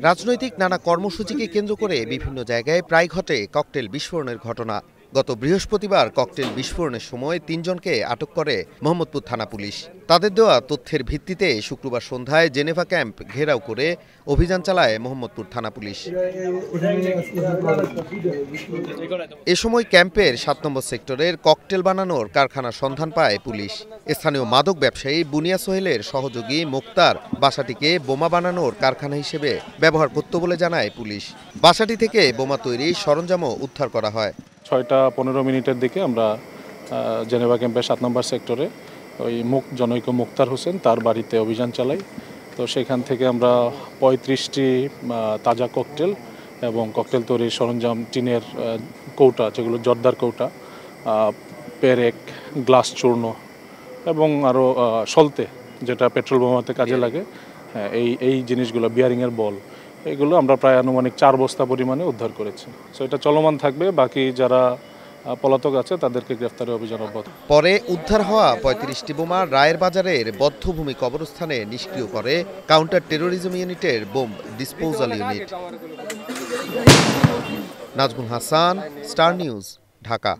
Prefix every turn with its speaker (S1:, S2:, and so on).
S1: রাজনৈতিক নানা কর্মসূচিকে কেন্দ্র করে বিভিন্ন জায়গায় প্রায় ঘটে ককটেল বিস্ফোরণের ঘটনা। গত বৃহস্পতিবার ককটেল বিস্ফোরণের সময় ৩ জনকে আটক করে মোহাম্মদপুর থানা পুলিশ। তাদের দেওয়া তথ্যের ভিত্তিতে শুক্রবার সন্ধ্যায় জেনেভা ক্যাম্প ঘেরাও করে অভিযান চালায় মোহাম্মদপুর থানা পুলিশ। এ সময় ক্যাম্পের ৭ নম্বর সেক্টরের ককটেল বানানোর কারখানার সন্ধান পায় পুলিশ। স্থানীয় মাদক ব্যবসায়ী বুনিয়া সোহেলের সহযোগী মোক্তার বাসাটিকে বোমা বানানোর কারখানা হিসেবে ব্যবহার করত বলে জানায় পুলিশ। বাসাটি থেকে বোমা তৈরি সরঞ্জামও উদ্ধার করা হয়।
S2: ৬টা ১৫ মিনিটের দিকে আমরা জেনেভা ক্যাম্পের ৭ নম্বর সেক্টরে ওই জনৈক মুক্তার হোসেন তার বাড়িতে অভিযান চালাই। তো সেখান থেকে আমরা ৩৫টি তাজা ককটেল এবং ককটেল তৈরির সরঞ্জাম, টিনের কৌটা, যেগুলো জর্দার কৌটা, পেরেক, গ্লাস চূর্ণ এবং আরও সলতে, যেটা পেট্রোল বোমাতে কাজে লাগে, এই জিনিসগুলো, বিয়ারিংয়ের বল, এগুলো আমরা প্রায় আনুমানিক ৪ বস্তা পরিমাণে উদ্ধার করেছি। সো এটা চলমান থাকবে। বাকি যারা পলাতক আছে তাদেরকে গ্রেফতারের অভিযান অব্যাহত।
S1: পরে উদ্ধার হওয়া ৩৫টি বোমা রায়ের বাজারের বদ্ধভূমি কবরস্থানে নিষ্ক্রিয় করে কাউন্টার টেরোরিজম ইউনিটের bomb disposal unit. Nazmul Hasan, star news, Dhaka.